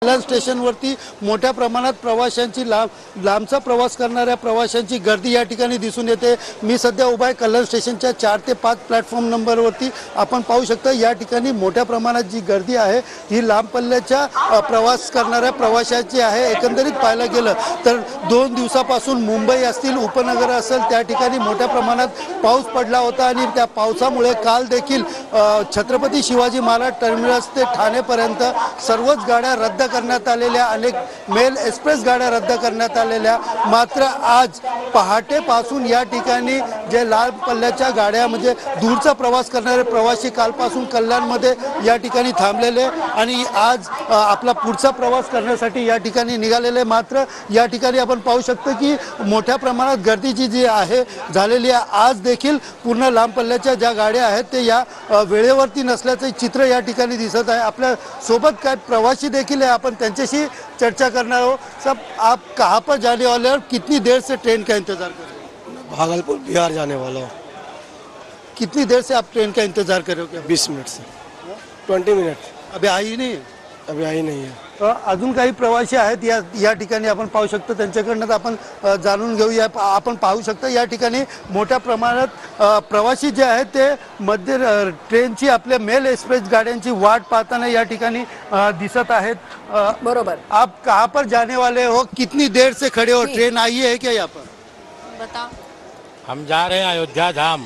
कल्याण स्टेशनवरती मोठ्या प्रमाणात प्रवाशांची लांबचा प्रवास करणाऱ्या प्रवाशांची गर्दी या ठिकाणी दिसून येते। मी सध्या उभा आहे कल्याण स्टेशनच्या 4 ते 5 प्लॅटफॉर्म नंबरवरती। आपण पाहू शकता या ठिकाणी मोठ्या प्रमाणात जी गर्दी आहे ही लांब पल्ल्याच्या प्रवास करणाऱ्या प्रवाशांची आहे। एकंदरीत पाहायला गेलं तर 2 दिवसापासून मुंबई असतील उपनगर असेल त्या ठिकाणी मोठ्या प्रमाणात पाऊस पडला होता आणि त्या पावसामुळे काल देखील छत्रपती शिवाजी महाराज टर्मिनस ते ठाणेपर्यंत सर्वच गाड्या रद्द करण्यात आलेल्या, अनेक मेल एक्सप्रेस गाड्या रद्द करण्यात आलेल्या। मात्र आज पहाटेपासून या ठिकाणी जे लांब पल्ल्याच्या गाड्या म्हणजे दूरचा प्रवास करणारे प्रवासी कालपासून कल्याणमध्ये या ठिकाणी थांबलेले आणि आज आपला पुढचा प्रवास करण्यासाठी या ठिकाणी निघालेले। मात्र या ठिकाणी आपण पाहू शकतो की मोठ्या प्रमाणात गर्दीची जी आहे झालेली आहे। आज देखील पूर्ण लांब पल्ल्याच्या ज्या गाड्या आहेत ते या वेळेवरती नसल्याचे चित्र या ठिकाणी दिसत आहे। आपल्या सोबत काय प्रवासी देखील आहे, आपण त्यांच्याशी चर्चा करणार आहोत। सब आप कहाँ पर जाने वाले और कितनी देर से ट्रेन का इंतजार कर रहे हो? भागलपुर बिहार जाने वाला हूँ। कितनी देर से आप ट्रेन का इंतजार कर रहे हो? क्या 20 मिनट से 20 मिनट अभी आई नहीं है? अभी आई नहीं है। अजून काही प्रवासी आहेत या ठिकाणी आपण पाहू शकतो, त्यांच्याकडनं आपण जाणून घेऊया। आपण पाहू शकतो या ठिकाणी मोठ्या प्रमाणात प्रवासी जे आहेत ते मध्य ट्रेनची आपल्या मेल एक्सप्रेस गाड्यांची वाट पाहताना या ठिकाणी दिसत आहेत। बरोबर। आप कहाँ पर जाने वाले हो? कितनी देर से खड़े हो? ट्रेन आई है क्या यहाँ पर? बताओ। हम जा रहे हैं अयोध्या धाम।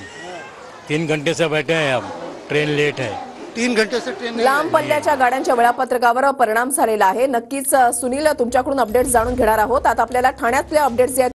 3 घंटे से बैठे हैं, अब ट्रेन लेट है। 3 घंटे से ट्रेन लांब पल्ल्याच्या गाड्यांच्या वेळापत्रकावर परिणाम झालेला आहे। नक्कीच सुनील, तुमच्याकडून अपडेट्स जाणून घेणार आहोत। आता आपल्याला ठाण्यातले अपडेट्स